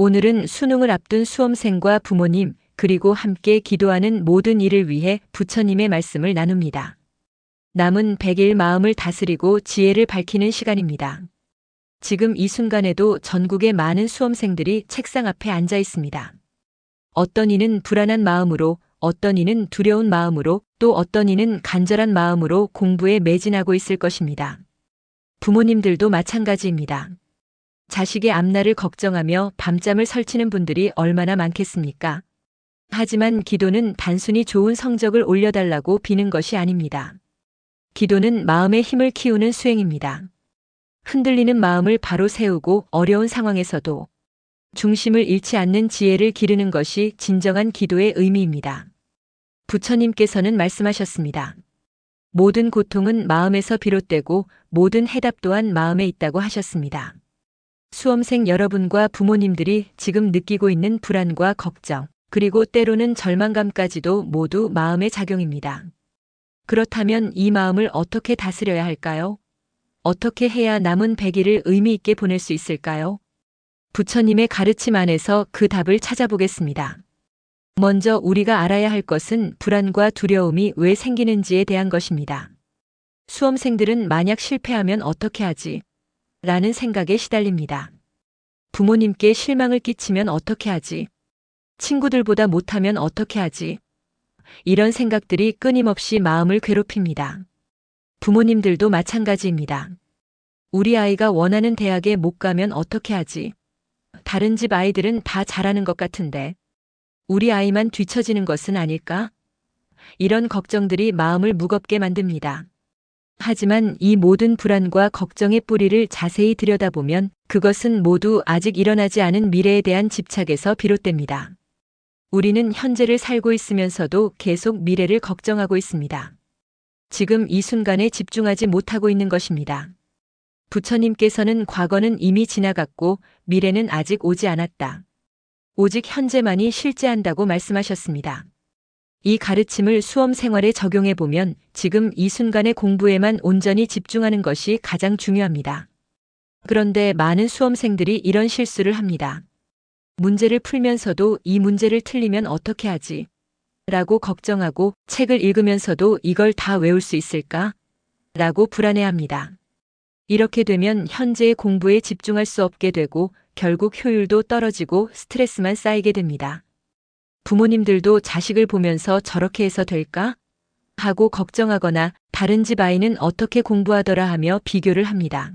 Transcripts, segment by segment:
오늘은 수능을 앞둔 수험생과 부모님, 그리고 함께 기도하는 모든 이를 위해 부처님의 말씀을 나눕니다. 남은 100일 마음을 다스리고 지혜를 밝히는 시간입니다. 지금 이 순간에도 전국의 많은 수험생들이 책상 앞에 앉아 있습니다. 어떤 이는 불안한 마음으로, 어떤 이는 두려운 마음으로, 또 어떤 이는 간절한 마음으로 공부에 매진하고 있을 것입니다. 부모님들도 마찬가지입니다. 자식의 앞날을 걱정하며 밤잠을 설치는 분들이 얼마나 많겠습니까? 하지만 기도는 단순히 좋은 성적을 올려달라고 비는 것이 아닙니다. 기도는 마음의 힘을 키우는 수행입니다. 흔들리는 마음을 바로 세우고 어려운 상황에서도 중심을 잃지 않는 지혜를 기르는 것이 진정한 기도의 의미입니다. 부처님께서는 말씀하셨습니다. 모든 고통은 마음에서 비롯되고 모든 해답 또한 마음에 있다고 하셨습니다. 수험생 여러분과 부모님들이 지금 느끼고 있는 불안과 걱정, 그리고 때로는 절망감까지도 모두 마음의 작용입니다. 그렇다면 이 마음을 어떻게 다스려야 할까요? 어떻게 해야 남은 100일을 의미 있게 보낼 수 있을까요? 부처님의 가르침 안에서 그 답을 찾아보겠습니다. 먼저 우리가 알아야 할 것은 불안과 두려움이 왜 생기는지에 대한 것입니다. 수험생들은 만약 실패하면 어떻게 하지? 라는 생각에 시달립니다. 부모님께 실망을 끼치면 어떻게 하지? 친구들보다 못하면 어떻게 하지? 이런 생각들이 끊임없이 마음을 괴롭힙니다. 부모님들도 마찬가지입니다. 우리 아이가 원하는 대학에 못 가면 어떻게 하지? 다른 집 아이들은 다 잘하는 것 같은데 우리 아이만 뒤처지는 것은 아닐까? 이런 걱정들이 마음을 무겁게 만듭니다. 하지만 이 모든 불안과 걱정의 뿌리를 자세히 들여다보면 그것은 모두 아직 일어나지 않은 미래에 대한 집착에서 비롯됩니다. 우리는 현재를 살고 있으면서도 계속 미래를 걱정하고 있습니다. 지금 이 순간에 집중하지 못하고 있는 것입니다. 부처님께서는 과거는 이미 지나갔고 미래는 아직 오지 않았다. 오직 현재만이 실재한다고 말씀하셨습니다. 이 가르침을 수험 생활에 적용해 보면 지금 이 순간의 공부에만 온전히 집중하는 것이 가장 중요합니다. 그런데 많은 수험생들이 이런 실수를 합니다. 문제를 풀면서도 이 문제를 틀리면 어떻게 하지? 라고 걱정하고 책을 읽으면서도 이걸 다 외울 수 있을까? 라고 불안해합니다. 이렇게 되면 현재의 공부에 집중할 수 없게 되고 결국 효율도 떨어지고 스트레스만 쌓이게 됩니다. 부모님들도 자식을 보면서 저렇게 해서 될까? 하고 걱정하거나 다른 집 아이는 어떻게 공부하더라 하며 비교를 합니다.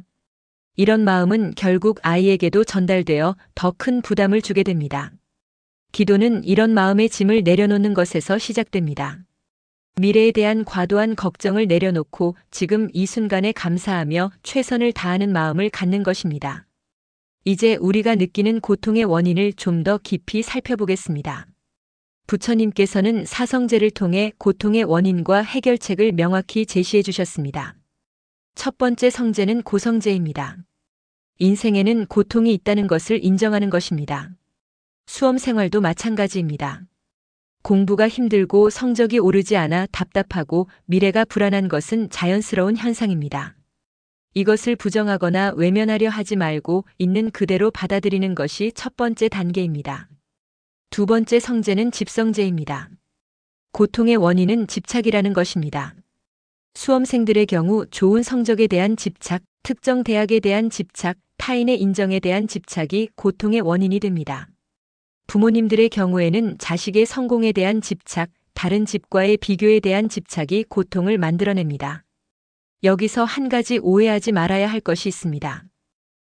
이런 마음은 결국 아이에게도 전달되어 더 큰 부담을 주게 됩니다. 기도는 이런 마음의 짐을 내려놓는 것에서 시작됩니다. 미래에 대한 과도한 걱정을 내려놓고 지금 이 순간에 감사하며 최선을 다하는 마음을 갖는 것입니다. 이제 우리가 느끼는 고통의 원인을 좀 더 깊이 살펴보겠습니다. 부처님께서는 사성제를 통해 고통의 원인과 해결책을 명확히 제시해 주셨습니다. 첫 번째 성제는 고성제입니다. 인생에는 고통이 있다는 것을 인정하는 것입니다. 수험 생활도 마찬가지입니다. 공부가 힘들고 성적이 오르지 않아 답답하고 미래가 불안한 것은 자연스러운 현상입니다. 이것을 부정하거나 외면하려 하지 말고 있는 그대로 받아들이는 것이 첫 번째 단계입니다. 두 번째 성제는 집성제입니다. 고통의 원인은 집착이라는 것입니다. 수험생들의 경우 좋은 성적에 대한 집착, 특정 대학에 대한 집착, 타인의 인정에 대한 집착이 고통의 원인이 됩니다. 부모님들의 경우에는 자식의 성공에 대한 집착, 다른 집과의 비교에 대한 집착이 고통을 만들어냅니다. 여기서 한 가지 오해하지 말아야 할 것이 있습니다.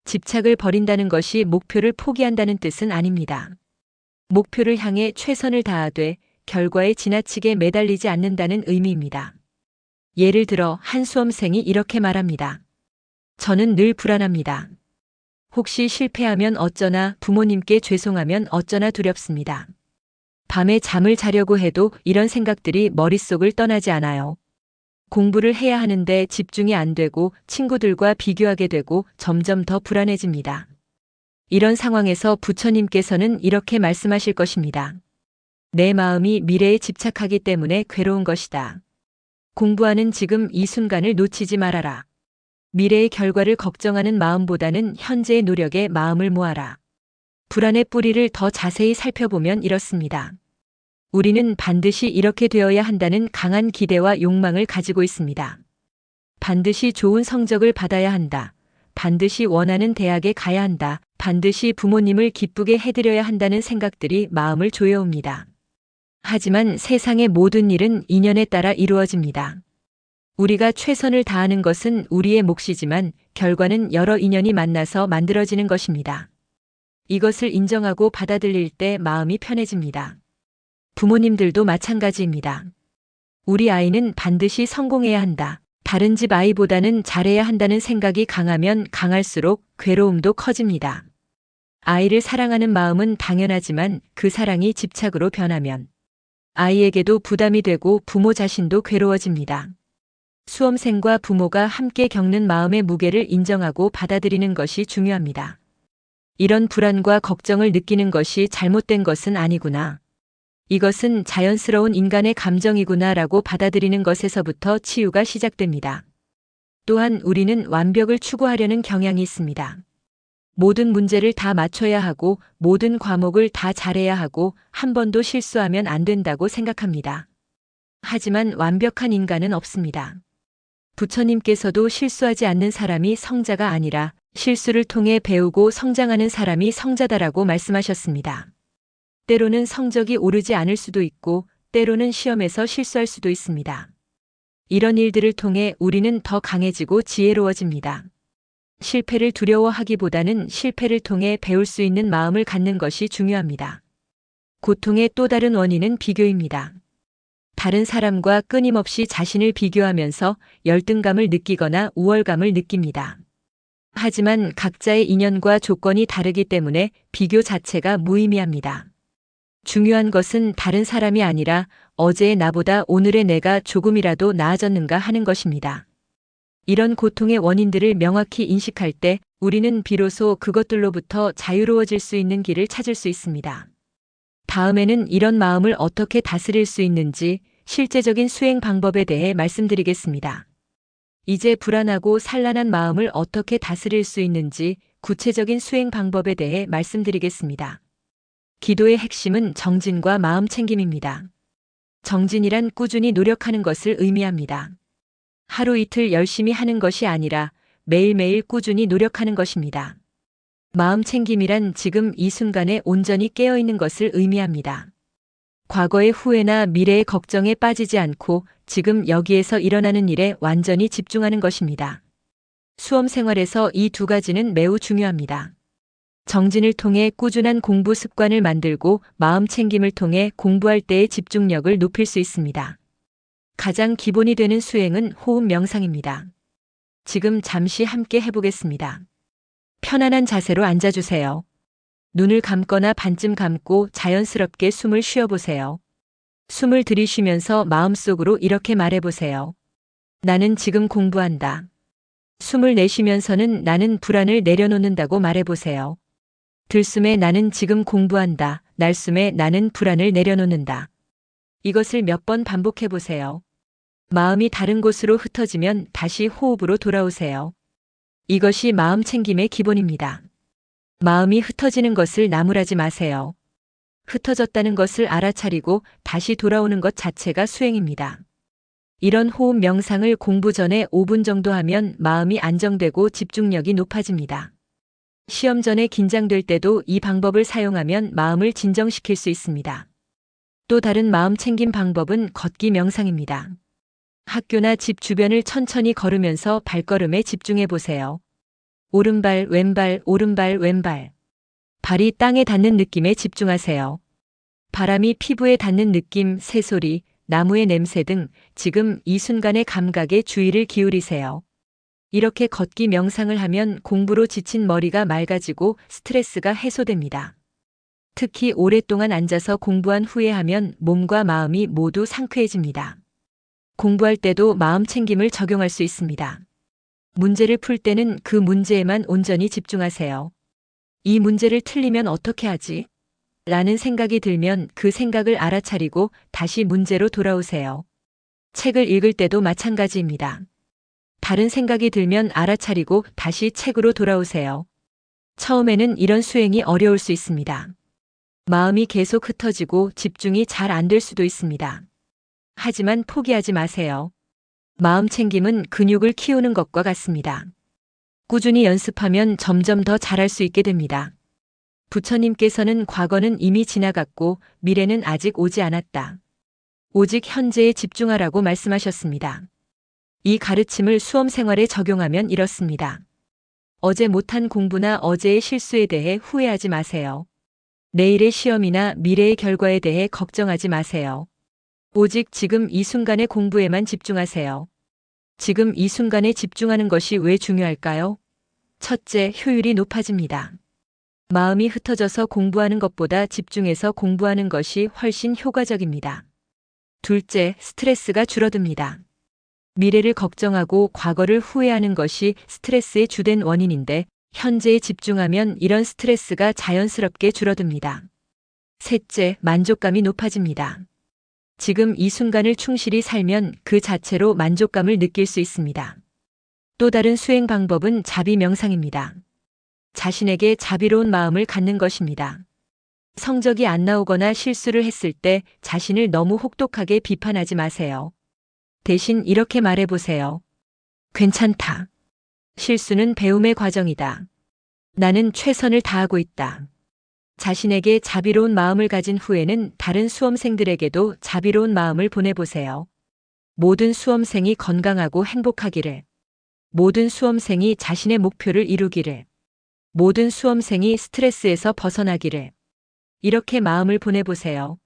집착을 버린다는 것이 목표를 포기한다는 뜻은 아닙니다. 목표를 향해 최선을 다하되 결과에 지나치게 매달리지 않는다는 의미입니다. 예를 들어 한 수험생이 이렇게 말합니다. 저는 늘 불안합니다. 혹시 실패하면 어쩌나, 부모님께 죄송하면 어쩌나 두렵습니다. 밤에 잠을 자려고 해도 이런 생각들이 머릿속을 떠나지 않아요. 공부를 해야 하는데 집중이 안 되고 친구들과 비교하게 되고 점점 더 불안해집니다. 이런 상황에서 부처님께서는 이렇게 말씀하실 것입니다. 내 마음이 미래에 집착하기 때문에 괴로운 것이다. 공부하는 지금 이 순간을 놓치지 말아라. 미래의 결과를 걱정하는 마음보다는 현재의 노력에 마음을 모아라. 불안의 뿌리를 더 자세히 살펴보면 이렇습니다. 우리는 반드시 이렇게 되어야 한다는 강한 기대와 욕망을 가지고 있습니다. 반드시 좋은 성적을 받아야 한다. 반드시 원하는 대학에 가야 한다. 반드시 부모님을 기쁘게 해드려야 한다는 생각들이 마음을 조여옵니다. 하지만 세상의 모든 일은 인연에 따라 이루어집니다. 우리가 최선을 다하는 것은 우리의 몫이지만 결과는 여러 인연이 만나서 만들어지는 것입니다. 이것을 인정하고 받아들일 때 마음이 편해집니다. 부모님들도 마찬가지입니다. 우리 아이는 반드시 성공해야 한다. 다른 집 아이보다는 잘해야 한다는 생각이 강하면 강할수록 괴로움도 커집니다. 아이를 사랑하는 마음은 당연하지만 그 사랑이 집착으로 변하면 아이에게도 부담이 되고 부모 자신도 괴로워집니다. 수험생과 부모가 함께 겪는 마음의 무게를 인정하고 받아들이는 것이 중요합니다. 이런 불안과 걱정을 느끼는 것이 잘못된 것은 아니구나. 이것은 자연스러운 인간의 감정이구나 라고 받아들이는 것에서부터 치유가 시작됩니다. 또한 우리는 완벽을 추구하려는 경향이 있습니다. 모든 문제를 다 맞춰야 하고 모든 과목을 다 잘해야 하고 한 번도 실수하면 안 된다고 생각합니다. 하지만 완벽한 인간은 없습니다. 부처님께서도 실수하지 않는 사람이 성자가 아니라 실수를 통해 배우고 성장하는 사람이 성자다라고 말씀하셨습니다. 때로는 성적이 오르지 않을 수도 있고 때로는 시험에서 실수할 수도 있습니다. 이런 일들을 통해 우리는 더 강해지고 지혜로워집니다. 실패를 두려워하기보다는 실패를 통해 배울 수 있는 마음을 갖는 것이 중요합니다. 고통의 또 다른 원인은 비교입니다. 다른 사람과 끊임없이 자신을 비교하면서 열등감을 느끼거나 우월감을 느낍니다. 하지만 각자의 인연과 조건이 다르기 때문에 비교 자체가 무의미합니다. 중요한 것은 다른 사람이 아니라 어제의 나보다 오늘의 내가 조금이라도 나아졌는가 하는 것입니다. 이런 고통의 원인들을 명확히 인식할 때 우리는 비로소 그것들로부터 자유로워질 수 있는 길을 찾을 수 있습니다. 다음에는 이런 마음을 어떻게 다스릴 수 있는지 실제적인 수행 방법에 대해 말씀드리겠습니다. 이제 불안하고 산란한 마음을 어떻게 다스릴 수 있는지 구체적인 수행 방법에 대해 말씀드리겠습니다. 기도의 핵심은 정진과 마음 챙김입니다. 정진이란 꾸준히 노력하는 것을 의미합니다. 하루 이틀 열심히 하는 것이 아니라 매일매일 꾸준히 노력하는 것입니다. 마음 챙김이란 지금 이 순간에 온전히 깨어있는 것을 의미합니다. 과거의 후회나 미래의 걱정에 빠지지 않고 지금 여기에서 일어나는 일에 완전히 집중하는 것입니다. 수험 생활에서 이 두 가지는 매우 중요합니다. 정진을 통해 꾸준한 공부 습관을 만들고 마음 챙김을 통해 공부할 때의 집중력을 높일 수 있습니다. 가장 기본이 되는 수행은 호흡 명상입니다. 지금 잠시 함께 해보겠습니다. 편안한 자세로 앉아주세요. 눈을 감거나 반쯤 감고 자연스럽게 숨을 쉬어보세요. 숨을 들이쉬면서 마음속으로 이렇게 말해보세요. 나는 지금 공부한다. 숨을 내쉬면서는 나는 불안을 내려놓는다고 말해보세요. 들숨에 나는 지금 공부한다. 날숨에 나는 불안을 내려놓는다. 이것을 몇 번 반복해보세요. 마음이 다른 곳으로 흩어지면 다시 호흡으로 돌아오세요. 이것이 마음 챙김의 기본입니다. 마음이 흩어지는 것을 나무라지 마세요. 흩어졌다는 것을 알아차리고 다시 돌아오는 것 자체가 수행입니다. 이런 호흡 명상을 공부 전에 5분 정도 하면 마음이 안정되고 집중력이 높아집니다. 시험 전에 긴장될 때도 이 방법을 사용하면 마음을 진정시킬 수 있습니다. 또 다른 마음 챙김 방법은 걷기 명상입니다. 학교나 집 주변을 천천히 걸으면서 발걸음에 집중해 보세요. 오른발, 왼발, 오른발, 왼발. 발이 땅에 닿는 느낌에 집중하세요. 바람이 피부에 닿는 느낌, 새소리, 나무의 냄새 등 지금 이 순간의 감각에 주의를 기울이세요. 이렇게 걷기 명상을 하면 공부로 지친 머리가 맑아지고 스트레스가 해소됩니다. 특히 오랫동안 앉아서 공부한 후에 하면 몸과 마음이 모두 상쾌해집니다. 공부할 때도 마음 챙김을 적용할 수 있습니다. 문제를 풀 때는 그 문제에만 온전히 집중하세요. 이 문제를 틀리면 어떻게 하지? 라는 생각이 들면 그 생각을 알아차리고 다시 문제로 돌아오세요. 책을 읽을 때도 마찬가지입니다. 다른 생각이 들면 알아차리고 다시 책으로 돌아오세요. 처음에는 이런 수행이 어려울 수 있습니다. 마음이 계속 흩어지고 집중이 잘 안 될 수도 있습니다. 하지만 포기하지 마세요. 마음 챙김은 근육을 키우는 것과 같습니다. 꾸준히 연습하면 점점 더 잘할 수 있게 됩니다. 부처님께서는 과거는 이미 지나갔고 미래는 아직 오지 않았다. 오직 현재에 집중하라고 말씀하셨습니다. 이 가르침을 수험 생활에 적용하면 이렇습니다. 어제 못한 공부나 어제의 실수에 대해 후회하지 마세요. 내일의 시험이나 미래의 결과에 대해 걱정하지 마세요. 오직 지금 이 순간의 공부에만 집중하세요. 지금 이 순간에 집중하는 것이 왜 중요할까요? 첫째, 효율이 높아집니다. 마음이 흩어져서 공부하는 것보다 집중해서 공부하는 것이 훨씬 효과적입니다. 둘째, 스트레스가 줄어듭니다. 미래를 걱정하고 과거를 후회하는 것이 스트레스의 주된 원인인데 현재에 집중하면 이런 스트레스가 자연스럽게 줄어듭니다. 셋째, 만족감이 높아집니다. 지금 이 순간을 충실히 살면 그 자체로 만족감을 느낄 수 있습니다. 또 다른 수행 방법은 자비 명상입니다. 자신에게 자비로운 마음을 갖는 것입니다. 성적이 안 나오거나 실수를 했을 때 자신을 너무 혹독하게 비판하지 마세요. 대신 이렇게 말해보세요. 괜찮다. 실수는 배움의 과정이다. 나는 최선을 다하고 있다. 자신에게 자비로운 마음을 가진 후에는 다른 수험생들에게도 자비로운 마음을 보내보세요. 모든 수험생이 건강하고 행복하기를. 모든 수험생이 자신의 목표를 이루기를. 모든 수험생이 스트레스에서 벗어나기를. 이렇게 마음을 보내보세요.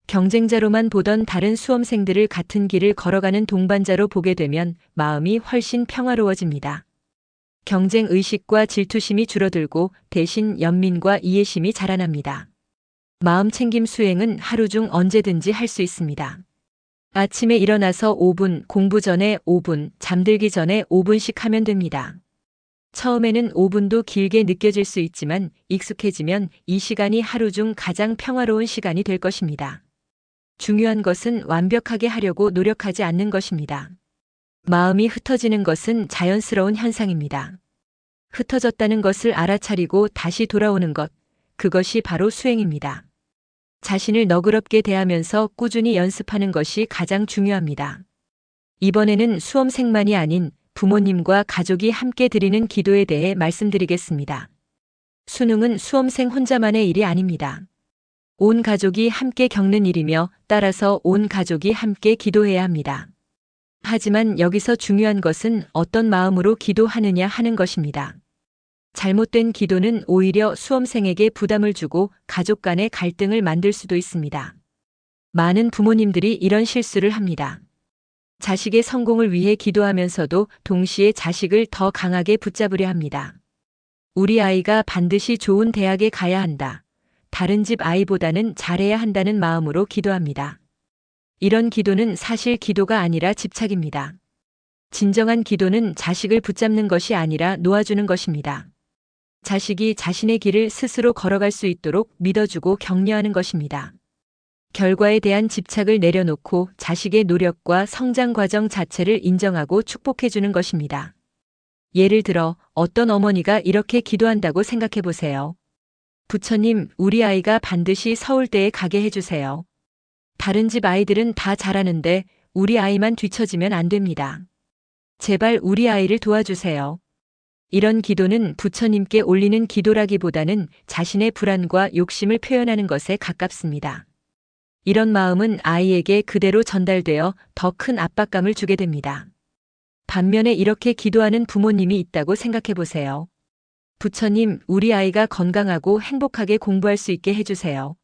경쟁자로만 보던 다른 수험생들을 같은 길을 걸어가는 동반자로 보게 되면 마음이 훨씬 평화로워집니다. 경쟁 의식과 질투심이 줄어들고 대신 연민과 이해심이 자라납니다. 마음 챙김 수행은 하루 중 언제든지 할 수 있습니다. 아침에 일어나서 5분, 공부 전에 5분, 잠들기 전에 5분씩 하면 됩니다. 처음에는 5분도 길게 느껴질 수 있지만 익숙해지면 이 시간이 하루 중 가장 평화로운 시간이 될 것입니다. 중요한 것은 완벽하게 하려고 노력하지 않는 것입니다. 마음이 흩어지는 것은 자연스러운 현상입니다. 흩어졌다는 것을 알아차리고 다시 돌아오는 것, 그것이 바로 수행입니다. 자신을 너그럽게 대하면서 꾸준히 연습하는 것이 가장 중요합니다. 이번에는 수험생만이 아닌 부모님과 가족이 함께 드리는 기도에 대해 말씀드리겠습니다. 수능은 수험생 혼자만의 일이 아닙니다. 온 가족이 함께 겪는 일이며 따라서 온 가족이 함께 기도해야 합니다. 하지만 여기서 중요한 것은 어떤 마음으로 기도하느냐 하는 것입니다. 잘못된 기도는 오히려 수험생에게 부담을 주고 가족 간의 갈등을 만들 수도 있습니다. 많은 부모님들이 이런 실수를 합니다. 자식의 성공을 위해 기도하면서도 동시에 자식을 더 강하게 붙잡으려 합니다. 우리 아이가 반드시 좋은 대학에 가야 한다. 다른 집 아이보다는 잘해야 한다는 마음으로 기도합니다. 이런 기도는 사실 기도가 아니라 집착입니다. 진정한 기도는 자식을 붙잡는 것이 아니라 놓아주는 것입니다. 자식이 자신의 길을 스스로 걸어갈 수 있도록 믿어주고 격려하는 것입니다. 결과에 대한 집착을 내려놓고 자식의 노력과 성장 과정 자체를 인정하고 축복해주는 것입니다. 예를 들어 어떤 어머니가 이렇게 기도한다고 생각해 보세요. 부처님, 우리 아이가 반드시 서울대에 가게 해주세요. 다른 집 아이들은 다 잘하는데 우리 아이만 뒤처지면 안 됩니다. 제발 우리 아이를 도와주세요. 이런 기도는 부처님께 올리는 기도라기보다는 자신의 불안과 욕심을 표현하는 것에 가깝습니다. 이런 마음은 아이에게 그대로 전달되어 더 큰 압박감을 주게 됩니다. 반면에 이렇게 기도하는 부모님이 있다고 생각해 보세요. 부처님, 우리 아이가 건강하고 행복하게 공부할 수 있게 해주세요.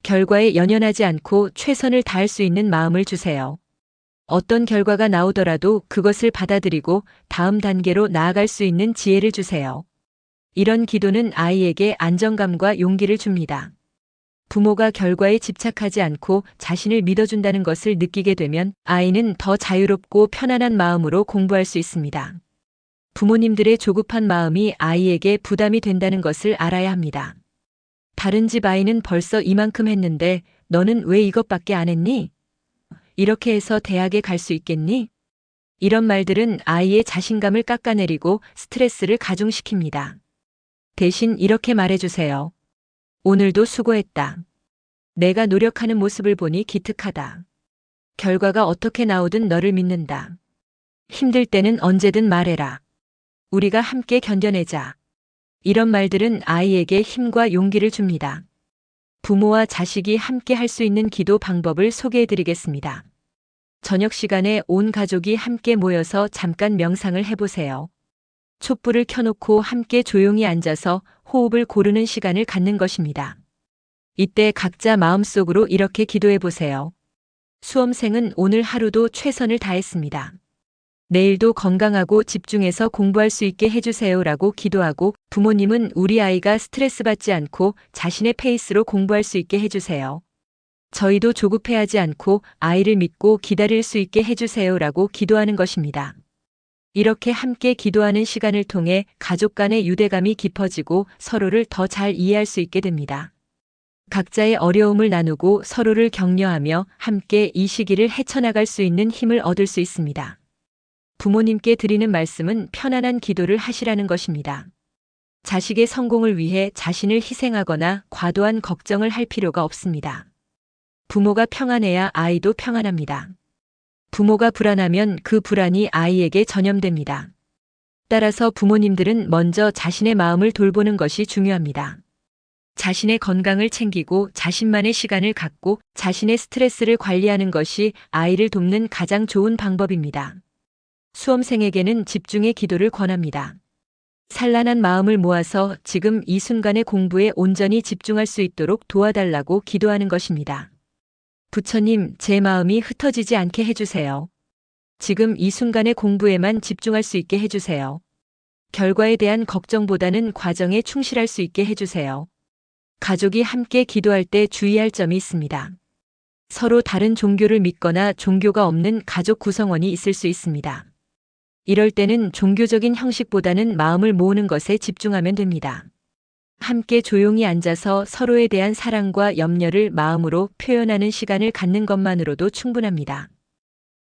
결과에 연연하지 않고 최선을 다할 수 있는 마음을 주세요. 어떤 결과가 나오더라도 그것을 받아들이고 다음 단계로 나아갈 수 있는 지혜를 주세요. 이런 기도는 아이에게 안정감과 용기를 줍니다. 부모가 결과에 집착하지 않고 자신을 믿어준다는 것을 느끼게 되면 아이는 더 자유롭고 편안한 마음으로 공부할 수 있습니다. 부모님들의 조급한 마음이 아이에게 부담이 된다는 것을 알아야 합니다. 다른 집 아이는 벌써 이만큼 했는데 너는 왜 이것밖에 안 했니? 이렇게 해서 대학에 갈 수 있겠니? 이런 말들은 아이의 자신감을 깎아내리고 스트레스를 가중시킵니다. 대신 이렇게 말해주세요. 오늘도 수고했다. 내가 노력하는 모습을 보니 기특하다. 결과가 어떻게 나오든 너를 믿는다. 힘들 때는 언제든 말해라. 우리가 함께 견뎌내자. 이런 말들은 아이에게 힘과 용기를 줍니다. 부모와 자식이 함께 할 수 있는 기도 방법을 소개해 드리겠습니다. 저녁 시간에 온 가족이 함께 모여서 잠깐 명상을 해보세요. 촛불을 켜놓고 함께 조용히 앉아서 호흡을 고르는 시간을 갖는 것입니다. 이때 각자 마음속으로 이렇게 기도해 보세요. 수험생은 오늘 하루도 최선을 다했습니다. 내일도 건강하고 집중해서 공부할 수 있게 해주세요라고 기도하고, 부모님은 우리 아이가 스트레스 받지 않고 자신의 페이스로 공부할 수 있게 해주세요. 저희도 조급해하지 않고 아이를 믿고 기다릴 수 있게 해주세요라고 기도하는 것입니다. 이렇게 함께 기도하는 시간을 통해 가족 간의 유대감이 깊어지고 서로를 더 잘 이해할 수 있게 됩니다. 각자의 어려움을 나누고 서로를 격려하며 함께 이 시기를 헤쳐나갈 수 있는 힘을 얻을 수 있습니다. 부모님께 드리는 말씀은 편안한 기도를 하시라는 것입니다. 자식의 성공을 위해 자신을 희생하거나 과도한 걱정을 할 필요가 없습니다. 부모가 평안해야 아이도 평안합니다. 부모가 불안하면 그 불안이 아이에게 전염됩니다. 따라서 부모님들은 먼저 자신의 마음을 돌보는 것이 중요합니다. 자신의 건강을 챙기고 자신만의 시간을 갖고 자신의 스트레스를 관리하는 것이 아이를 돕는 가장 좋은 방법입니다. 수험생에게는 집중의 기도를 권합니다. 산란한 마음을 모아서 지금 이 순간의 공부에 온전히 집중할 수 있도록 도와달라고 기도하는 것입니다. 부처님, 제 마음이 흩어지지 않게 해주세요. 지금 이 순간의 공부에만 집중할 수 있게 해주세요. 결과에 대한 걱정보다는 과정에 충실할 수 있게 해주세요. 가족이 함께 기도할 때 주의할 점이 있습니다. 서로 다른 종교를 믿거나 종교가 없는 가족 구성원이 있을 수 있습니다. 이럴 때는 종교적인 형식보다는 마음을 모으는 것에 집중하면 됩니다. 함께 조용히 앉아서 서로에 대한 사랑과 염려를 마음으로 표현하는 시간을 갖는 것만으로도 충분합니다.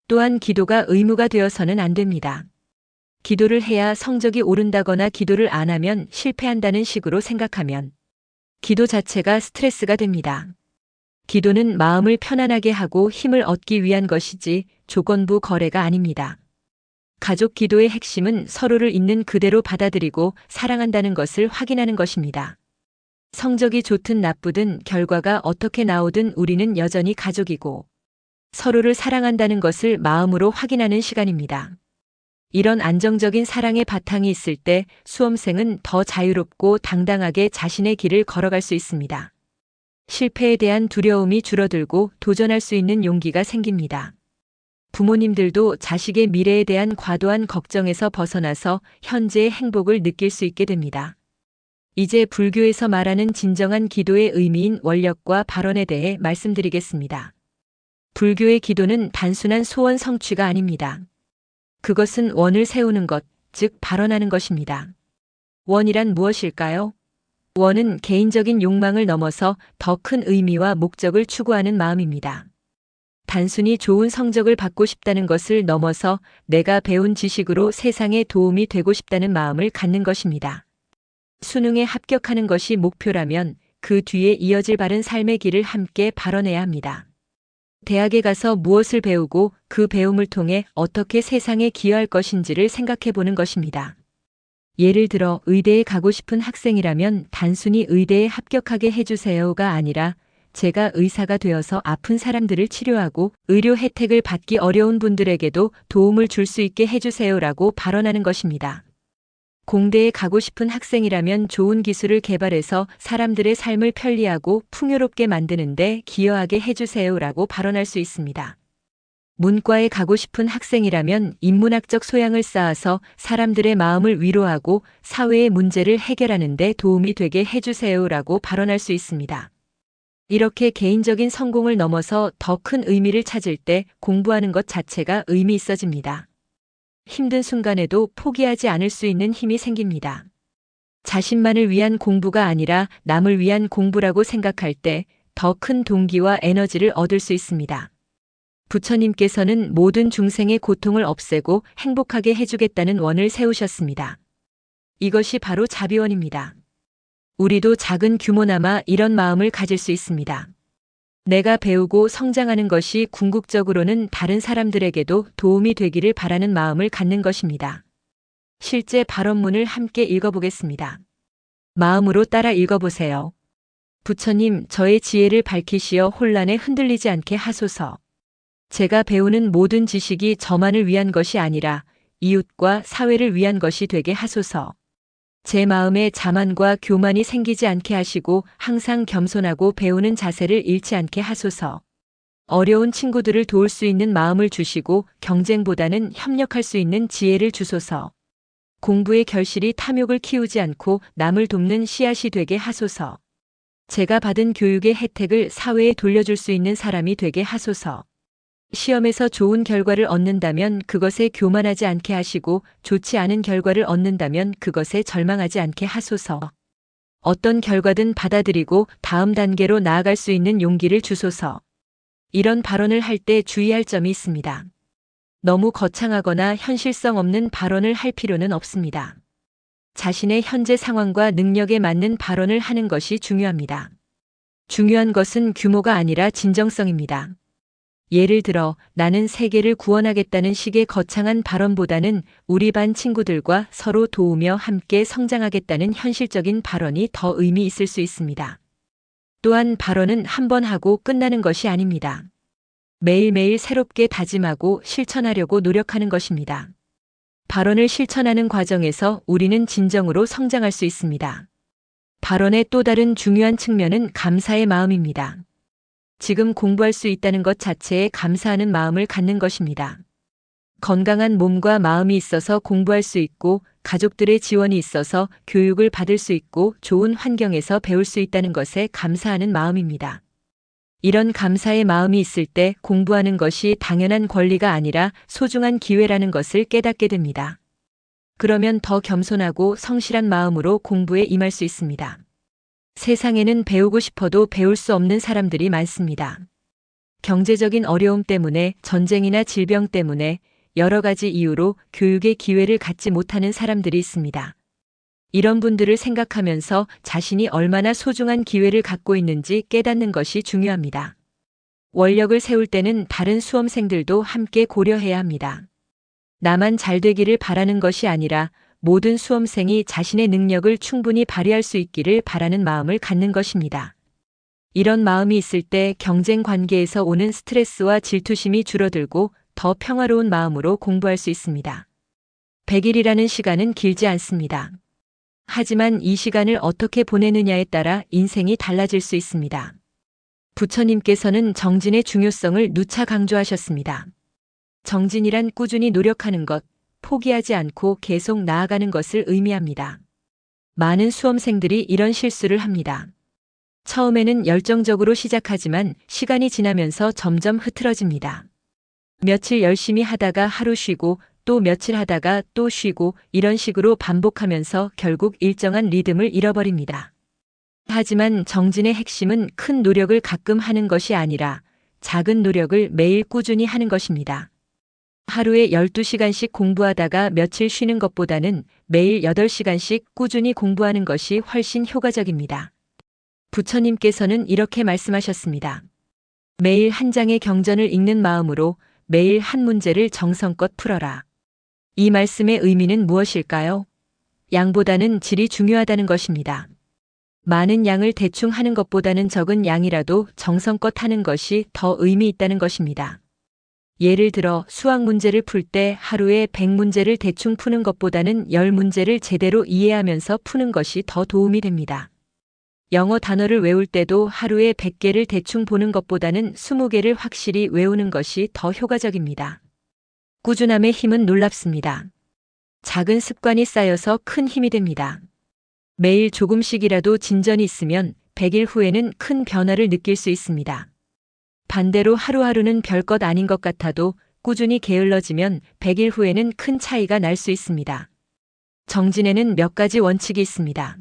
또한 기도가 의무가 되어서는 안 됩니다. 기도를 해야 성적이 오른다거나 기도를 안 하면 실패한다는 식으로 생각하면 기도 자체가 스트레스가 됩니다. 기도는 마음을 편안하게 하고 힘을 얻기 위한 것이지 조건부 거래가 아닙니다. 가족 기도의 핵심은 서로를 있는 그대로 받아들이고 사랑한다는 것을 확인하는 것입니다. 성적이 좋든 나쁘든 결과가 어떻게 나오든 우리는 여전히 가족이고 서로를 사랑한다는 것을 마음으로 확인하는 시간입니다. 이런 안정적인 사랑의 바탕이 있을 때 수험생은 더 자유롭고 당당하게 자신의 길을 걸어갈 수 있습니다. 실패에 대한 두려움이 줄어들고 도전할 수 있는 용기가 생깁니다. 부모님들도 자식의 미래에 대한 과도한 걱정에서 벗어나서 현재의 행복을 느낄 수 있게 됩니다. 이제 불교에서 말하는 진정한 기도의 의미인 원력과 발언에 대해 말씀드리겠습니다. 불교의 기도는 단순한 소원 성취가 아닙니다. 그것은 원을 세우는 것, 즉 발언하는 것입니다. 원이란 무엇일까요? 원은 개인적인 욕망을 넘어서 더 큰 의미와 목적을 추구하는 마음입니다. 단순히 좋은 성적을 받고 싶다는 것을 넘어서 내가 배운 지식으로 세상에 도움이 되고 싶다는 마음을 갖는 것입니다. 수능에 합격하는 것이 목표라면 그 뒤에 이어질 바른 삶의 길을 함께 발언해야 합니다. 대학에 가서 무엇을 배우고 그 배움을 통해 어떻게 세상에 기여할 것인지를 생각해 보는 것입니다. 예를 들어 의대에 가고 싶은 학생이라면 단순히 의대에 합격하게 해주세요가 아니라 제가 의사가 되어서 아픈 사람들을 치료하고 의료 혜택을 받기 어려운 분들에게도 도움을 줄 수 있게 해주세요라고 발언하는 것입니다. 공대에 가고 싶은 학생이라면 좋은 기술을 개발해서 사람들의 삶을 편리하고 풍요롭게 만드는데 기여하게 해주세요라고 발언할 수 있습니다. 문과에 가고 싶은 학생이라면 인문학적 소양을 쌓아서 사람들의 마음을 위로하고 사회의 문제를 해결하는 데 도움이 되게 해주세요라고 발언할 수 있습니다. 이렇게 개인적인 성공을 넘어서 더 큰 의미를 찾을 때 공부하는 것 자체가 의미 있어집니다. 힘든 순간에도 포기하지 않을 수 있는 힘이 생깁니다. 자신만을 위한 공부가 아니라 남을 위한 공부라고 생각할 때 더 큰 동기와 에너지를 얻을 수 있습니다. 부처님께서는 모든 중생의 고통을 없애고 행복하게 해주겠다는 원을 세우셨습니다. 이것이 바로 자비원입니다. 우리도 작은 규모나마 이런 마음을 가질 수 있습니다. 내가 배우고 성장하는 것이 궁극적으로는 다른 사람들에게도 도움이 되기를 바라는 마음을 갖는 것입니다. 실제 발언문을 함께 읽어보겠습니다. 마음으로 따라 읽어보세요. 부처님, 저의 지혜를 밝히시어 혼란에 흔들리지 않게 하소서. 제가 배우는 모든 지식이 저만을 위한 것이 아니라 이웃과 사회를 위한 것이 되게 하소서. 제 마음에 자만과 교만이 생기지 않게 하시고 항상 겸손하고 배우는 자세를 잃지 않게 하소서. 어려운 친구들을 도울 수 있는 마음을 주시고 경쟁보다는 협력할 수 있는 지혜를 주소서. 공부의 결실이 탐욕을 키우지 않고 남을 돕는 씨앗이 되게 하소서. 제가 받은 교육의 혜택을 사회에 돌려줄 수 있는 사람이 되게 하소서. 시험에서 좋은 결과를 얻는다면 그것에 교만하지 않게 하시고 좋지 않은 결과를 얻는다면 그것에 절망하지 않게 하소서. 어떤 결과든 받아들이고 다음 단계로 나아갈 수 있는 용기를 주소서. 이런 발언을 할 때 주의할 점이 있습니다. 너무 거창하거나 현실성 없는 발언을 할 필요는 없습니다. 자신의 현재 상황과 능력에 맞는 발언을 하는 것이 중요합니다. 중요한 것은 규모가 아니라 진정성입니다. 예를 들어 나는 세계를 구원하겠다는 식의 거창한 발언보다는 우리 반 친구들과 서로 도우며 함께 성장하겠다는 현실적인 발언이 더 의미 있을 수 있습니다. 또한 발언은 한 번 하고 끝나는 것이 아닙니다. 매일매일 새롭게 다짐하고 실천하려고 노력하는 것입니다. 발언을 실천하는 과정에서 우리는 진정으로 성장할 수 있습니다. 발언의 또 다른 중요한 측면은 감사의 마음입니다. 지금 공부할 수 있다는 것 자체에 감사하는 마음을 갖는 것입니다. 건강한 몸과 마음이 있어서 공부할 수 있고 가족들의 지원이 있어서 교육을 받을 수 있고 좋은 환경에서 배울 수 있다는 것에 감사하는 마음입니다. 이런 감사의 마음이 있을 때 공부하는 것이 당연한 권리가 아니라 소중한 기회라는 것을 깨닫게 됩니다. 그러면 더 겸손하고 성실한 마음으로 공부에 임할 수 있습니다. 세상에는 배우고 싶어도 배울 수 없는 사람들이 많습니다. 경제적인 어려움 때문에, 전쟁이나 질병 때문에 여러 가지 이유로 교육의 기회를 갖지 못하는 사람들이 있습니다. 이런 분들을 생각하면서 자신이 얼마나 소중한 기회를 갖고 있는지 깨닫는 것이 중요합니다. 원력을 세울 때는 다른 수험생들도 함께 고려해야 합니다. 나만 잘 되기를 바라는 것이 아니라 모든 수험생이 자신의 능력을 충분히 발휘할 수 있기를 바라는 마음을 갖는 것입니다. 이런 마음이 있을 때 경쟁 관계에서 오는 스트레스와 질투심이 줄어들고 더 평화로운 마음으로 공부할 수 있습니다. 100일이라는 시간은 길지 않습니다. 하지만 이 시간을 어떻게 보내느냐에 따라 인생이 달라질 수 있습니다. 부처님께서는 정진의 중요성을 누차 강조하셨습니다. 정진이란 꾸준히 노력하는 것, 포기하지 않고 계속 나아가는 것을 의미합니다. 많은 수험생들이 이런 실수를 합니다. 처음에는 열정적으로 시작하지만 시간이 지나면서 점점 흐트러집니다. 며칠 열심히 하다가 하루 쉬고 또 며칠 하다가 또 쉬고 이런 식으로 반복하면서 결국 일정한 리듬을 잃어버립니다. 하지만 정진의 핵심은 큰 노력을 가끔 하는 것이 아니라 작은 노력을 매일 꾸준히 하는 것입니다. 하루에 12시간씩 공부하다가 며칠 쉬는 것보다는 매일 8시간씩 꾸준히 공부하는 것이 훨씬 효과적입니다. 부처님께서는 이렇게 말씀하셨습니다. 매일 한 장의 경전을 읽는 마음으로 매일 한 문제를 정성껏 풀어라. 이 말씀의 의미는 무엇일까요? 양보다는 질이 중요하다는 것입니다. 많은 양을 대충 하는 것보다는 적은 양이라도 정성껏 하는 것이 더 의미 있다는 것입니다. 예를 들어 수학 문제를 풀 때 하루에 100문제를 대충 푸는 것보다는 10문제를 제대로 이해하면서 푸는 것이 더 도움이 됩니다. 영어 단어를 외울 때도 하루에 100개를 대충 보는 것보다는 20개를 확실히 외우는 것이 더 효과적입니다. 꾸준함의 힘은 놀랍습니다. 작은 습관이 쌓여서 큰 힘이 됩니다. 매일 조금씩이라도 진전이 있으면 100일 후에는 큰 변화를 느낄 수 있습니다. 반대로 하루하루는 별것 아닌 것 같아도 꾸준히 게을러지면 100일 후에는 큰 차이가 날 수 있습니다. 정진에는 몇 가지 원칙이 있습니다.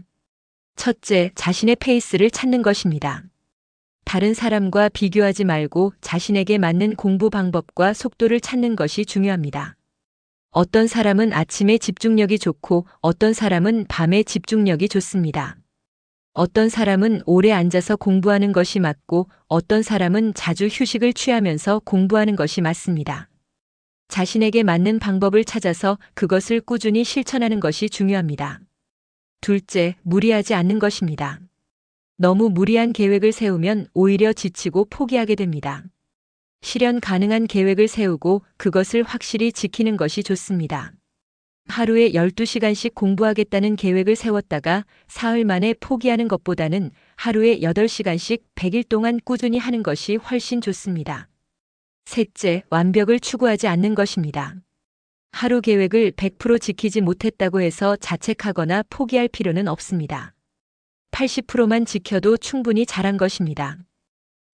첫째, 자신의 페이스를 찾는 것입니다. 다른 사람과 비교하지 말고 자신에게 맞는 공부 방법과 속도를 찾는 것이 중요합니다. 어떤 사람은 아침에 집중력이 좋고 어떤 사람은 밤에 집중력이 좋습니다. 어떤 사람은 오래 앉아서 공부하는 것이 맞고 어떤 사람은 자주 휴식을 취하면서 공부하는 것이 맞습니다. 자신에게 맞는 방법을 찾아서 그것을 꾸준히 실천하는 것이 중요합니다. 둘째, 무리하지 않는 것입니다. 너무 무리한 계획을 세우면 오히려 지치고 포기하게 됩니다. 실현 가능한 계획을 세우고 그것을 확실히 지키는 것이 좋습니다. 하루에 12시간씩 공부하겠다는 계획을 세웠다가 사흘 만에 포기하는 것보다는 하루에 8시간씩 100일 동안 꾸준히 하는 것이 훨씬 좋습니다. 셋째, 완벽을 추구하지 않는 것입니다. 하루 계획을 100% 지키지 못했다고 해서 자책하거나 포기할 필요는 없습니다. 80%만 지켜도 충분히 잘한 것입니다.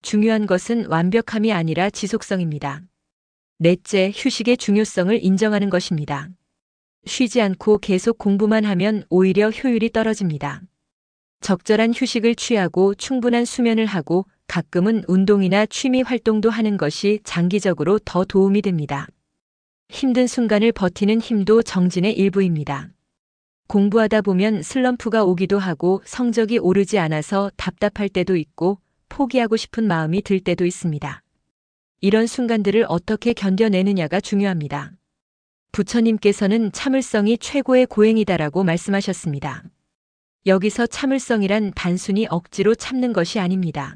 중요한 것은 완벽함이 아니라 지속성입니다. 넷째, 휴식의 중요성을 인정하는 것입니다. 쉬지 않고 계속 공부만 하면 오히려 효율이 떨어집니다. 적절한 휴식을 취하고 충분한 수면을 하고 가끔은 운동이나 취미 활동도 하는 것이 장기적으로 더 도움이 됩니다. 힘든 순간을 버티는 힘도 정진의 일부입니다. 공부하다 보면 슬럼프가 오기도 하고 성적이 오르지 않아서 답답할 때도 있고 포기하고 싶은 마음이 들 때도 있습니다. 이런 순간들을 어떻게 견뎌내느냐가 중요합니다. 부처님께서는 참을성이 최고의 고행이다라고 말씀하셨습니다. 여기서 참을성이란 단순히 억지로 참는 것이 아닙니다.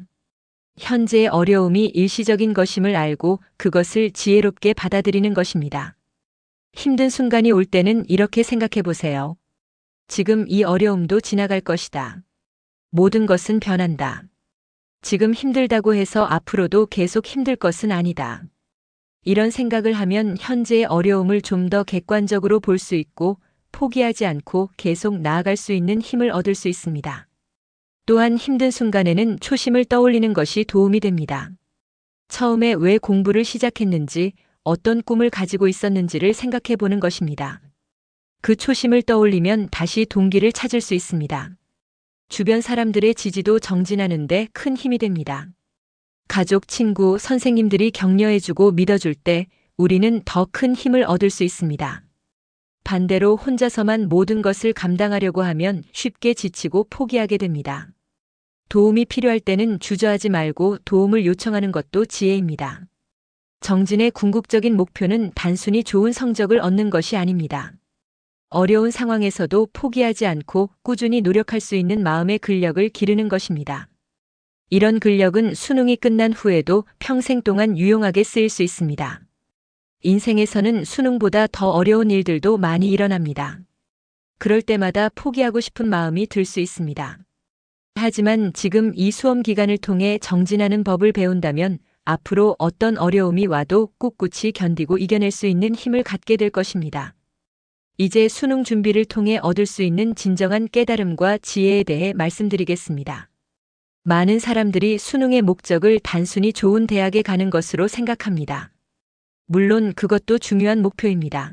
현재의 어려움이 일시적인 것임을 알고 그것을 지혜롭게 받아들이는 것입니다. 힘든 순간이 올 때는 이렇게 생각해 보세요. 지금 이 어려움도 지나갈 것이다. 모든 것은 변한다. 지금 힘들다고 해서 앞으로도 계속 힘들 것은 아니다. 이런 생각을 하면 현재의 어려움을 좀 더 객관적으로 볼 수 있고 포기하지 않고 계속 나아갈 수 있는 힘을 얻을 수 있습니다. 또한 힘든 순간에는 초심을 떠올리는 것이 도움이 됩니다. 처음에 왜 공부를 시작했는지, 어떤 꿈을 가지고 있었는지를 생각해 보는 것입니다. 그 초심을 떠올리면 다시 동기를 찾을 수 있습니다. 주변 사람들의 지지도 정진하는데 큰 힘이 됩니다. 가족, 친구, 선생님들이 격려해주고 믿어줄 때 우리는 더 큰 힘을 얻을 수 있습니다. 반대로 혼자서만 모든 것을 감당하려고 하면 쉽게 지치고 포기하게 됩니다. 도움이 필요할 때는 주저하지 말고 도움을 요청하는 것도 지혜입니다. 정진의 궁극적인 목표는 단순히 좋은 성적을 얻는 것이 아닙니다. 어려운 상황에서도 포기하지 않고 꾸준히 노력할 수 있는 마음의 근력을 기르는 것입니다. 이런 근력은 수능이 끝난 후에도 평생 동안 유용하게 쓰일 수 있습니다. 인생에서는 수능보다 더 어려운 일들도 많이 일어납니다. 그럴 때마다 포기하고 싶은 마음이 들 수 있습니다. 하지만 지금 이 수험 기간을 통해 정진하는 법을 배운다면 앞으로 어떤 어려움이 와도 꿋꿋이 견디고 이겨낼 수 있는 힘을 갖게 될 것입니다. 이제 수능 준비를 통해 얻을 수 있는 진정한 깨달음과 지혜에 대해 말씀드리겠습니다. 많은 사람들이 수능의 목적을 단순히 좋은 대학에 가는 것으로 생각합니다. 물론 그것도 중요한 목표입니다.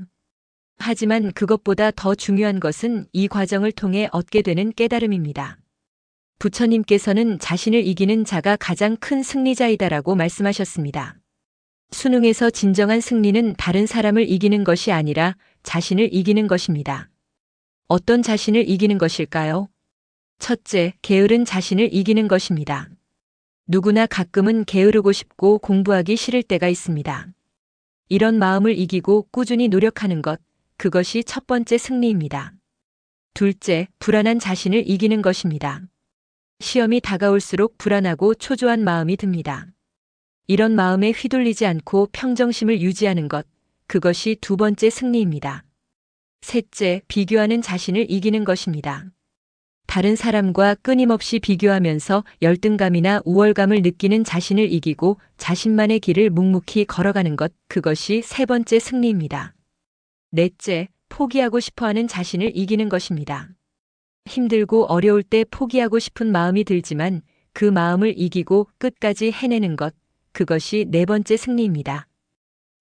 하지만 그것보다 더 중요한 것은 이 과정을 통해 얻게 되는 깨달음입니다. 부처님께서는 자신을 이기는 자가 가장 큰 승리자이다라고 말씀하셨습니다. 수능에서 진정한 승리는 다른 사람을 이기는 것이 아니라 자신을 이기는 것입니다. 어떤 자신을 이기는 것일까요? 첫째, 게으른 자신을 이기는 것입니다. 누구나 가끔은 게으르고 싶고 공부하기 싫을 때가 있습니다. 이런 마음을 이기고 꾸준히 노력하는 것, 그것이 첫 번째 승리입니다. 둘째, 불안한 자신을 이기는 것입니다. 시험이 다가올수록 불안하고 초조한 마음이 듭니다. 이런 마음에 휘둘리지 않고 평정심을 유지하는 것, 그것이 두 번째 승리입니다. 셋째, 비교하는 자신을 이기는 것입니다. 다른 사람과 끊임없이 비교하면서 열등감이나 우월감을 느끼는 자신을 이기고 자신만의 길을 묵묵히 걸어가는 것, 그것이 세 번째 승리입니다. 넷째, 포기하고 싶어하는 자신을 이기는 것입니다. 힘들고 어려울 때 포기하고 싶은 마음이 들지만 그 마음을 이기고 끝까지 해내는 것, 그것이 네 번째 승리입니다.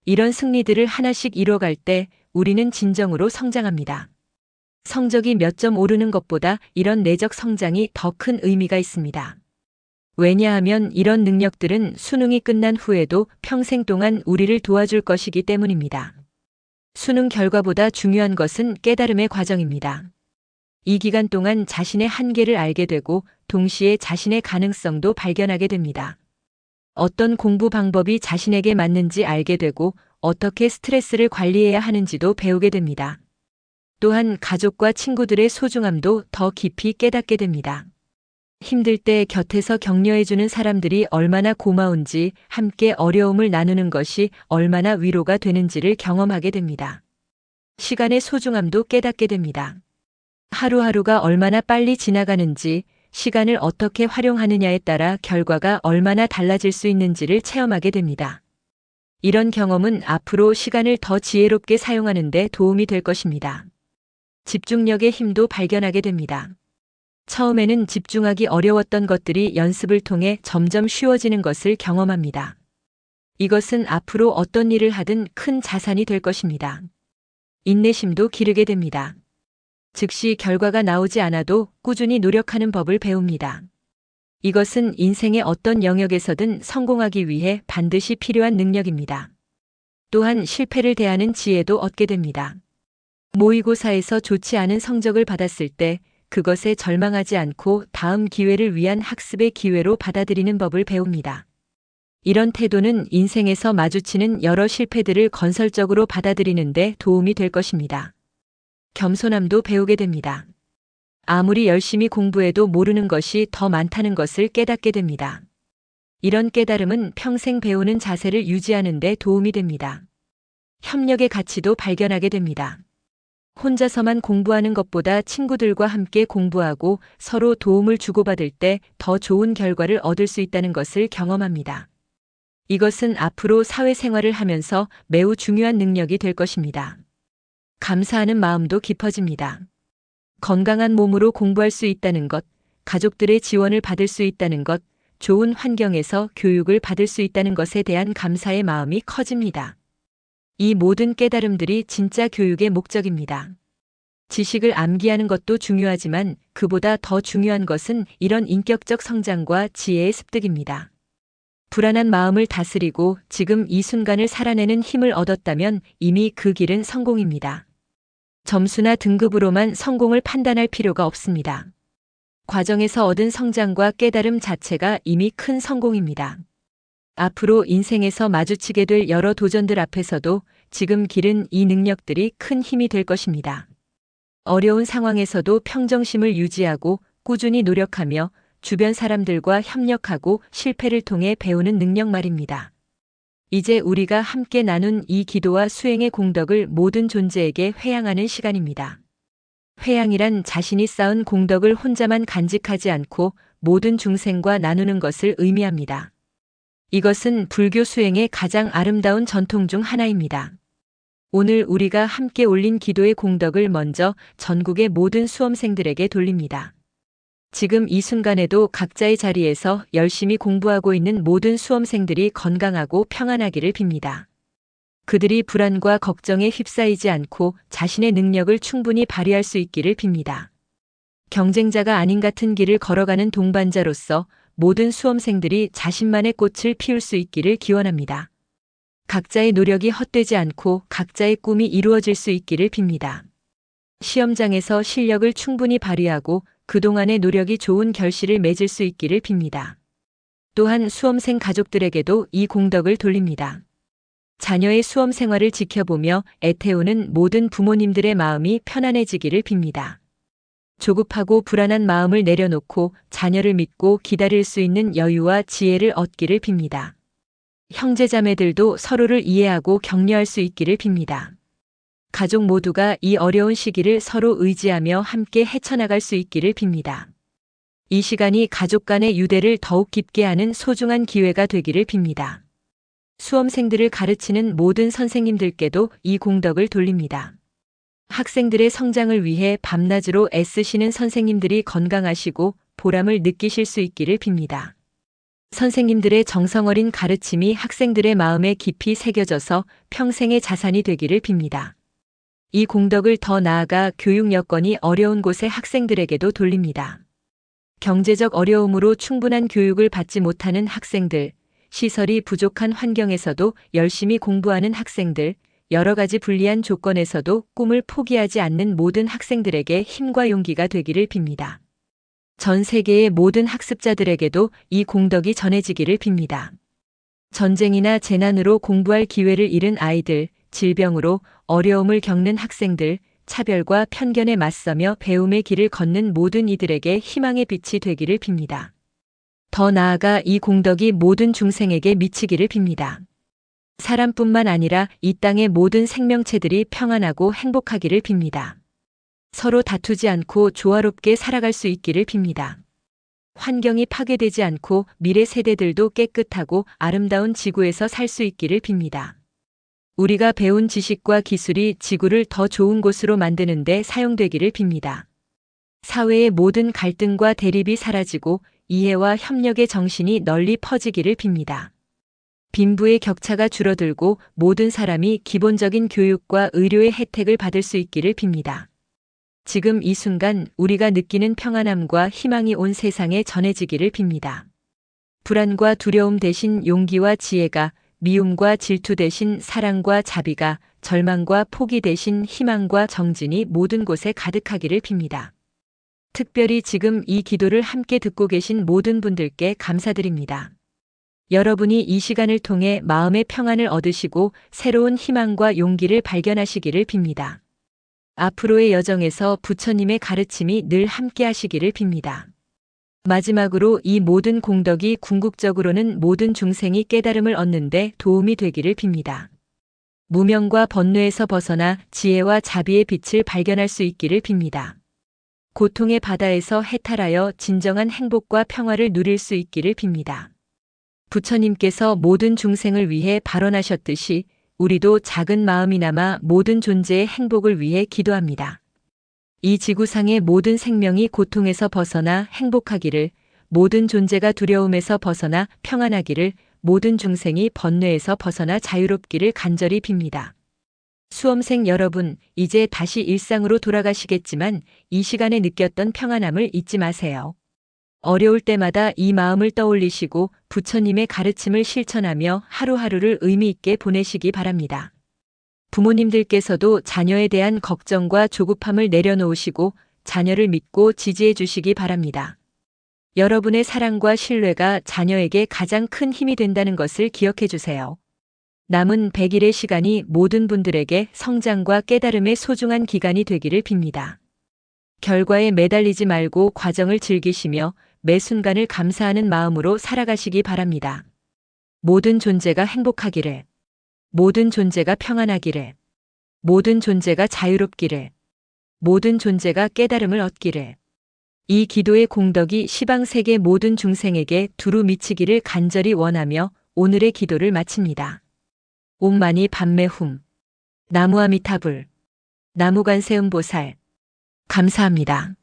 이런 승리들을 하나씩 이뤄갈 때 우리는 진정으로 성장합니다. 성적이 몇 점 오르는 것보다 이런 내적 성장이 더 큰 의미가 있습니다. 왜냐하면 이런 능력들은 수능이 끝난 후에도 평생 동안 우리를 도와줄 것이기 때문입니다. 수능 결과보다 중요한 것은 깨달음의 과정입니다. 이 기간 동안 자신의 한계를 알게 되고 동시에 자신의 가능성도 발견하게 됩니다. 어떤 공부 방법이 자신에게 맞는지 알게 되고 어떻게 스트레스를 관리해야 하는지도 배우게 됩니다. 또한 가족과 친구들의 소중함도 더 깊이 깨닫게 됩니다. 힘들 때 곁에서 격려해주는 사람들이 얼마나 고마운지, 함께 어려움을 나누는 것이 얼마나 위로가 되는지를 경험하게 됩니다. 시간의 소중함도 깨닫게 됩니다. 하루하루가 얼마나 빨리 지나가는지, 시간을 어떻게 활용하느냐에 따라 결과가 얼마나 달라질 수 있는지를 체험하게 됩니다. 이런 경험은 앞으로 시간을 더 지혜롭게 사용하는 데 도움이 될 것입니다. 집중력의 힘도 발견하게 됩니다. 처음에는 집중하기 어려웠던 것들이 연습을 통해 점점 쉬워지는 것을 경험합니다. 이것은 앞으로 어떤 일을 하든 큰 자산이 될 것입니다. 인내심도 기르게 됩니다. 즉시 결과가 나오지 않아도 꾸준히 노력하는 법을 배웁니다. 이것은 인생의 어떤 영역에서든 성공하기 위해 반드시 필요한 능력입니다. 또한 실패를 대하는 지혜도 얻게 됩니다. 모의고사에서 좋지 않은 성적을 받았을 때 그것에 절망하지 않고 다음 기회를 위한 학습의 기회로 받아들이는 법을 배웁니다. 이런 태도는 인생에서 마주치는 여러 실패들을 건설적으로 받아들이는 데 도움이 될 것입니다. 겸손함도 배우게 됩니다. 아무리 열심히 공부해도 모르는 것이 더 많다는 것을 깨닫게 됩니다. 이런 깨달음은 평생 배우는 자세를 유지하는 데 도움이 됩니다. 협력의 가치도 발견하게 됩니다. 혼자서만 공부하는 것보다 친구들과 함께 공부하고 서로 도움을 주고받을 때 더 좋은 결과를 얻을 수 있다는 것을 경험합니다. 이것은 앞으로 사회생활을 하면서 매우 중요한 능력이 될 것입니다. 감사하는 마음도 깊어집니다. 건강한 몸으로 공부할 수 있다는 것, 가족들의 지원을 받을 수 있다는 것, 좋은 환경에서 교육을 받을 수 있다는 것에 대한 감사의 마음이 커집니다. 이 모든 깨달음들이 진짜 교육의 목적입니다. 지식을 암기하는 것도 중요하지만 그보다 더 중요한 것은 이런 인격적 성장과 지혜의 습득입니다. 불안한 마음을 다스리고 지금 이 순간을 살아내는 힘을 얻었다면 이미 그 길은 성공입니다. 점수나 등급으로만 성공을 판단할 필요가 없습니다. 과정에서 얻은 성장과 깨달음 자체가 이미 큰 성공입니다. 앞으로 인생에서 마주치게 될 여러 도전들 앞에서도 지금 기른 이 능력들이 큰 힘이 될 것입니다. 어려운 상황에서도 평정심을 유지하고 꾸준히 노력하며 주변 사람들과 협력하고 실패를 통해 배우는 능력 말입니다. 이제 우리가 함께 나눈 이 기도와 수행의 공덕을 모든 존재에게 회양하는 시간입니다. 회양이란 자신이 쌓은 공덕을 혼자만 간직하지 않고 모든 중생과 나누는 것을 의미합니다. 이것은 불교 수행의 가장 아름다운 전통 중 하나입니다. 오늘 우리가 함께 올린 기도의 공덕을 먼저 전국의 모든 수험생들에게 돌립니다. 지금 이 순간에도 각자의 자리에서 열심히 공부하고 있는 모든 수험생들이 건강하고 평안하기를 빕니다. 그들이 불안과 걱정에 휩싸이지 않고 자신의 능력을 충분히 발휘할 수 있기를 빕니다. 경쟁자가 아닌 같은 길을 걸어가는 동반자로서 모든 수험생들이 자신만의 꽃을 피울 수 있기를 기원합니다. 각자의 노력이 헛되지 않고 각자의 꿈이 이루어질 수 있기를 빕니다. 시험장에서 실력을 충분히 발휘하고 그동안의 노력이 좋은 결실을 맺을 수 있기를 빕니다. 또한 수험생 가족들에게도 이 공덕을 돌립니다. 자녀의 수험 생활을 지켜보며 애태우는 모든 부모님들의 마음이 편안해지기를 빕니다. 조급하고 불안한 마음을 내려놓고 자녀를 믿고 기다릴 수 있는 여유와 지혜를 얻기를 빕니다. 형제자매들도 서로를 이해하고 격려할 수 있기를 빕니다. 가족 모두가 이 어려운 시기를 서로 의지하며 함께 헤쳐나갈 수 있기를 빕니다. 이 시간이 가족 간의 유대를 더욱 깊게 하는 소중한 기회가 되기를 빕니다. 수험생들을 가르치는 모든 선생님들께도 이 공덕을 돌립니다. 학생들의 성장을 위해 밤낮으로 애쓰시는 선생님들이 건강하시고 보람을 느끼실 수 있기를 빕니다. 선생님들의 정성어린 가르침이 학생들의 마음에 깊이 새겨져서 평생의 자산이 되기를 빕니다. 이 공덕을 더 나아가 교육 여건이 어려운 곳의 학생들에게도 돌립니다. 경제적 어려움으로 충분한 교육을 받지 못하는 학생들, 시설이 부족한 환경에서도 열심히 공부하는 학생들, 여러 가지 불리한 조건에서도 꿈을 포기하지 않는 모든 학생들에게 힘과 용기가 되기를 빕니다. 전 세계의 모든 학습자들에게도 이 공덕이 전해지기를 빕니다. 전쟁이나 재난으로 공부할 기회를 잃은 아이들, 질병으로 어려움을 겪는 학생들, 차별과 편견에 맞서며 배움의 길을 걷는 모든 이들에게 희망의 빛이 되기를 빕니다. 더 나아가 이 공덕이 모든 중생에게 미치기를 빕니다. 사람뿐만 아니라 이 땅의 모든 생명체들이 평안하고 행복하기를 빕니다. 서로 다투지 않고 조화롭게 살아갈 수 있기를 빕니다. 환경이 파괴되지 않고 미래 세대들도 깨끗하고 아름다운 지구에서 살 수 있기를 빕니다. 우리가 배운 지식과 기술이 지구를 더 좋은 곳으로 만드는 데 사용되기를 빕니다. 사회의 모든 갈등과 대립이 사라지고 이해와 협력의 정신이 널리 퍼지기를 빕니다. 빈부의 격차가 줄어들고 모든 사람이 기본적인 교육과 의료의 혜택을 받을 수 있기를 빕니다. 지금 이 순간 우리가 느끼는 평안함과 희망이 온 세상에 전해지기를 빕니다. 불안과 두려움 대신 용기와 지혜가, 미움과 질투 대신 사랑과 자비가, 절망과 포기 대신 희망과 정진이 모든 곳에 가득하기를 빕니다. 특별히 지금 이 기도를 함께 듣고 계신 모든 분들께 감사드립니다. 여러분이 이 시간을 통해 마음의 평안을 얻으시고 새로운 희망과 용기를 발견하시기를 빕니다. 앞으로의 여정에서 부처님의 가르침이 늘 함께 하시기를 빕니다. 마지막으로 이 모든 공덕이 궁극적으로는 모든 중생이 깨달음을 얻는 데 도움이 되기를 빕니다. 무명과 번뇌에서 벗어나 지혜와 자비의 빛을 발견할 수 있기를 빕니다. 고통의 바다에서 해탈하여 진정한 행복과 평화를 누릴 수 있기를 빕니다. 부처님께서 모든 중생을 위해 발언하셨듯이 우리도 작은 마음이나마 모든 존재의 행복을 위해 기도합니다. 이 지구상의 모든 생명이 고통에서 벗어나 행복하기를, 모든 존재가 두려움에서 벗어나 평안하기를, 모든 중생이 번뇌에서 벗어나 자유롭기를 간절히 빕니다. 수험생 여러분, 이제 다시 일상으로 돌아가시겠지만 이 시간에 느꼈던 평안함을 잊지 마세요. 어려울 때마다 이 마음을 떠올리시고 부처님의 가르침을 실천하며 하루하루를 의미 있게 보내시기 바랍니다. 부모님들께서도 자녀에 대한 걱정과 조급함을 내려놓으시고 자녀를 믿고 지지해 주시기 바랍니다. 여러분의 사랑과 신뢰가 자녀에게 가장 큰 힘이 된다는 것을 기억해 주세요. 남은 100일의 시간이 모든 분들에게 성장과 깨달음의 소중한 기간이 되기를 빕니다. 결과에 매달리지 말고 과정을 즐기시며 매 순간을 감사하는 마음으로 살아가시기 바랍니다. 모든 존재가 행복하기를, 모든 존재가 평안하기를, 모든 존재가 자유롭기를, 모든 존재가 깨달음을 얻기를, 이 기도의 공덕이 시방세계 모든 중생에게 두루 미치기를 간절히 원하며 오늘의 기도를 마칩니다. 옴 마니 밤메 훔. 나무아미타불. 나무관세음보살. 감사합니다.